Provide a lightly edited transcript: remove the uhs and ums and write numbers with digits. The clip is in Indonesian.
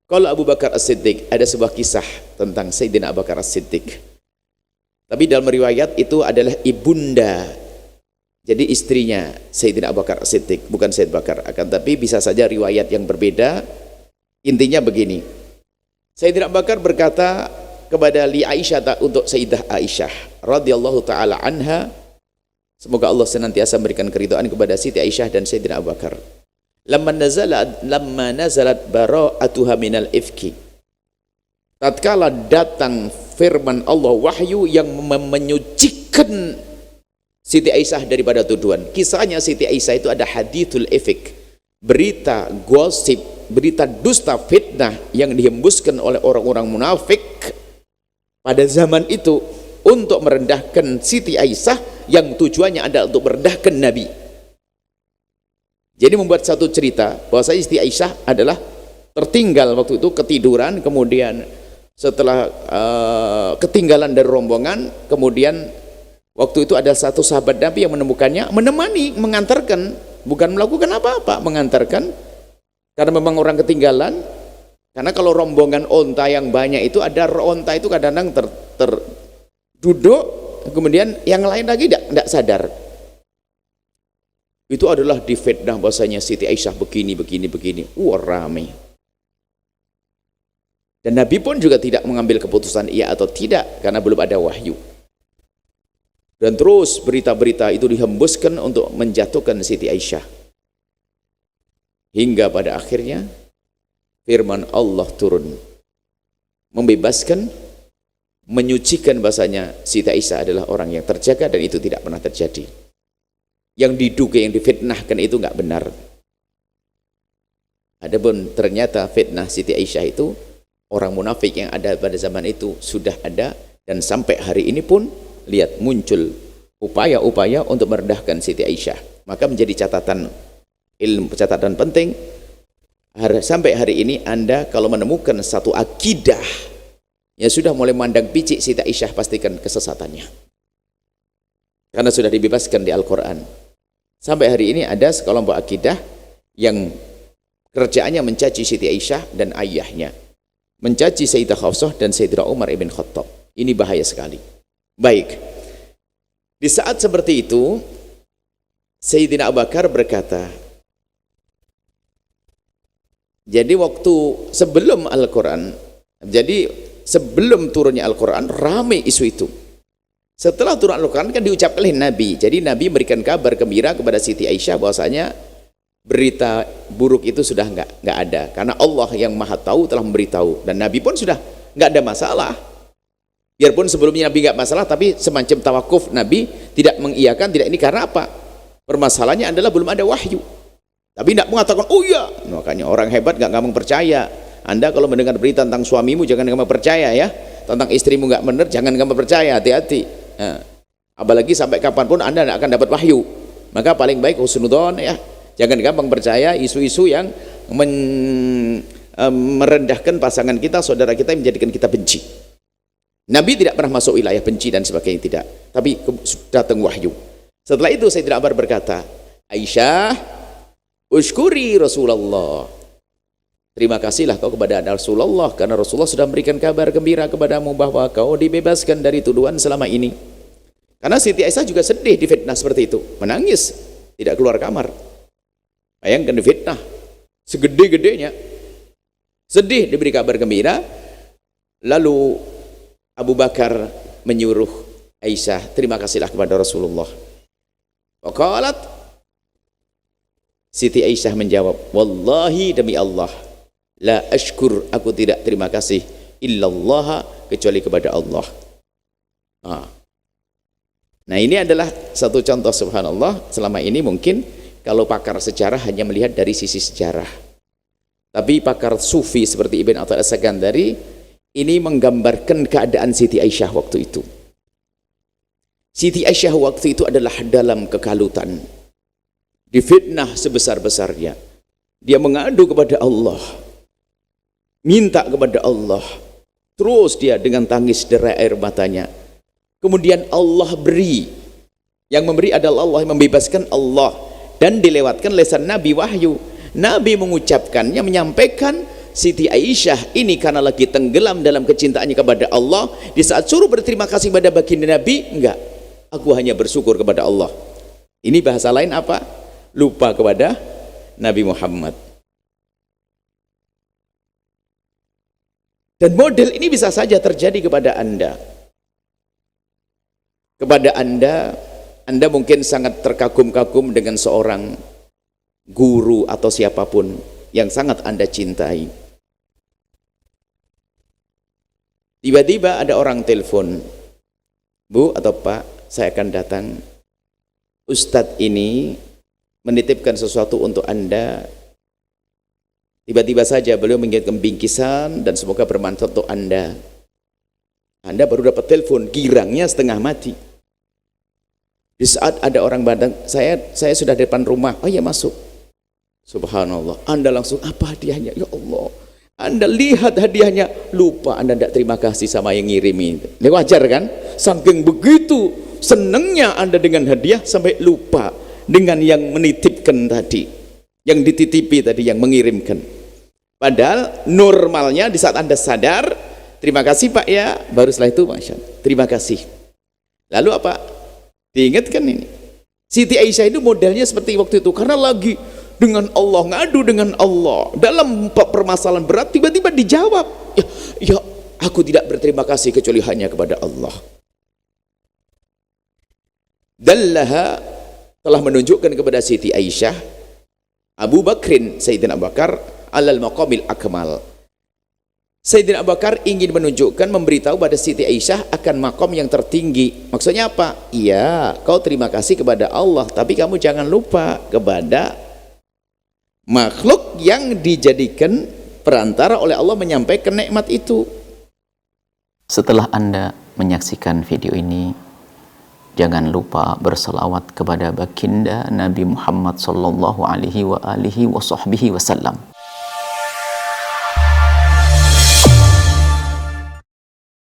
Kalau Abu Bakar As-Siddiq, ada sebuah kisah tentang Sayyidina Abu Bakar As-Siddiq. Tapi dalam riwayat itu adalah ibunda, jadi istrinya Sayyidina Abu Bakar As-Siddiq, bukan Sayyid Bakar. Akan tapi bisa saja riwayat yang berbeda. Intinya begini, Sayyidina Abu Bakar berkata kepada li Aisyah, untuk Sayyidah Aisyah radhiyallahu taala anha, semoga Allah senantiasa memberikan keridhaan kepada Siti Aisyah dan Sayyidina Abu Bakar. Lamma nazalat bara'atuha minal ifki, tatkala datang firman Allah, wahyu yang menyucikan Siti Aisyah daripada tuduhan. Kisahnya Siti Aisyah itu ada hadithul ifk, berita gosip, berita dusta, fitnah yang dihembuskan oleh orang-orang munafik pada zaman itu untuk merendahkan Siti Aisyah, yang tujuannya adalah untuk merendahkan Nabi. Jadi membuat satu cerita bahwa Siti Aisyah adalah tertinggal waktu itu, ketiduran, kemudian setelah ketinggalan dari rombongan, kemudian waktu itu ada satu sahabat Nabi yang menemukannya, menemani, mengantarkan, bukan melakukan apa-apa, mengantarkan, karena memang orang ketinggalan. Karena kalau rombongan onta yang banyak itu, ada onta itu kadang-kadang terduduk, kemudian yang lain lagi tidak sadar. Itu adalah difitnah bahwasanya Siti Aisyah begini. Wah, ramai. Dan Nabi pun juga tidak mengambil keputusan iya atau tidak, karena belum ada wahyu. Dan terus berita-berita itu dihembuskan untuk menjatuhkan Siti Aisyah. Hingga pada akhirnya firman Allah turun, membebaskan, menyucikan bahasanya Siti Aisyah adalah orang yang terjaga, dan itu tidak pernah terjadi. Yang diduga, yang difitnahkan itu enggak benar. Adapun ternyata fitnah Siti Aisyah itu, orang munafik yang ada pada zaman itu sudah ada, dan sampai hari ini pun lihat muncul upaya-upaya untuk merendahkan Siti Aisyah. Maka menjadi catatan ilmu, catatan penting, sampai hari ini Anda kalau menemukan satu akidah yang sudah mulai memandang picik Siti Aisyah, pastikan kesesatannya, karena sudah dibebaskan di Al-Quran. Sampai hari ini ada sekelompok akidah yang kerjaannya mencaci Siti Aisyah dan ayahnya, mencaci Sayyidah Hafsah dan Sayyidina Umar ibn Khattab. Ini bahaya sekali. Baik, di saat seperti itu Sayyidina Abu Bakar berkata, jadi waktu sebelum Al-Quran, jadi sebelum turunnya Al-Quran, ramai isu itu. Setelah turun Al-Quran kan diucapkan oleh Nabi. Jadi Nabi memberikan kabar gembira kepada Siti Aisyah bahwasanya berita buruk itu sudah enggak ada, karena Allah yang Maha Tahu telah memberitahu, dan Nabi pun sudah enggak ada masalah. Biarpun sebelumnya Nabi enggak masalah, tapi semacam tawakuf, Nabi tidak mengiyakan, tidak ini karena apa? Permasalahannya adalah belum ada wahyu. Tapi tidak mengatakan, oh iya, makanya orang hebat enggak gampang percaya. Anda kalau mendengar berita tentang suamimu jangan gampang percaya ya, tentang istrimu enggak benar jangan gampang percaya, hati-hati. Nah, apalagi sampai kapanpun Anda tidak akan dapat wahyu. Maka paling baik husnudzon ya, jangan gampang percaya isu-isu yang merendahkan pasangan kita, saudara kita, yang menjadikan kita benci. Nabi tidak pernah masuk wilayah benci dan sebagainya, tidak, tapi datang wahyu. Setelah itu Sayyidina Umar berkata, Aisyah, usykuri Rasulullah, terima kasihlah kau kepada Rasulullah, karena Rasulullah sudah memberikan kabar gembira kepadamu bahwa kau dibebaskan dari tuduhan selama ini. Karena Siti Aisyah juga sedih difitnah seperti itu, menangis, tidak keluar kamar. Bayangkan difitnah segede-gedenya, sedih diberi kabar gembira. Lalu Abu Bakar menyuruh Aisyah, terima kasihlah kepada Rasulullah. Waqalat, Siti Aisyah menjawab, wallahi demi Allah, la ashkur, aku tidak terima kasih illallah, kecuali kepada Allah. Nah ini adalah satu contoh, subhanallah. Selama ini mungkin kalau pakar sejarah hanya melihat dari sisi sejarah, tapi pakar sufi seperti Ibn Atha As-Sakandari ini menggambarkan keadaan Siti Aisyah waktu itu. Siti Aisyah waktu itu adalah dalam kekalutan, difitnah sebesar-besarnya. Dia mengadu kepada Allah, minta kepada Allah, terus dia dengan tangis derai air matanya. Kemudian Allah beri, yang memberi adalah Allah, yang membebaskan Allah, dan dilewatkan lisan Nabi wahyu. Nabi mengucapkannya, menyampaikan Siti Aisyah ini karena lagi tenggelam dalam kecintaannya kepada Allah, di saat suruh berterima kasih pada baginda Nabi, enggak, aku hanya bersyukur kepada Allah. Ini bahasa lain apa? Lupa kepada Nabi Muhammad. Dan model ini bisa saja terjadi kepada Anda. Kepada Anda mungkin sangat terkagum-kagum dengan seorang guru atau siapapun yang sangat Anda cintai. Tiba-tiba ada orang telepon, Bu atau Pak, saya akan datang. Ustadz ini menitipkan sesuatu untuk Anda. Tiba-tiba saja beliau mengirimkan bingkisan dan semoga bermanfaat untuk Anda. Anda baru dapat telepon, girangnya setengah mati. Di saat ada orang datang, saya sudah di depan rumah. Oh ya, masuk. Subhanallah. Anda langsung, apa hadiahnya? Ya Allah. Anda lihat hadiahnya, lupa Anda tidak terima kasih sama yang ngirimi. Ini wajar kan? Saking begitu senangnya Anda dengan hadiah sampai lupa dengan yang menitipkan tadi, yang dititipi tadi, yang mengirimkan. Padahal normalnya di saat Anda sadar, terima kasih Pak ya, baru setelah itu Masya Allah, terima kasih. Lalu apa? Diingatkan ini. Siti Aisyah itu modelnya seperti waktu itu, karena lagi dengan Allah, ngadu dengan Allah dalam permasalahan berat, tiba-tiba dijawab, ya aku tidak berterima kasih kecuali hanya kepada Allah. Dallaha, telah menunjukkan kepada Siti Aisyah Abu Bakrin, Sayyidina Abu Bakar, alal maqamil akmal. Sayyidina Abu Bakar ingin menunjukkan, memberitahu pada Siti Aisyah akan makom yang tertinggi. Maksudnya apa? Iya, kau terima kasih kepada Allah, tapi kamu jangan lupa kepada makhluk yang dijadikan perantara oleh Allah menyampaikan nikmat itu. Setelah Anda menyaksikan video ini, jangan lupa berselawat kepada baginda Nabi Muhammad sallallahu alaihi wa alihi wa sahbihi wasallam.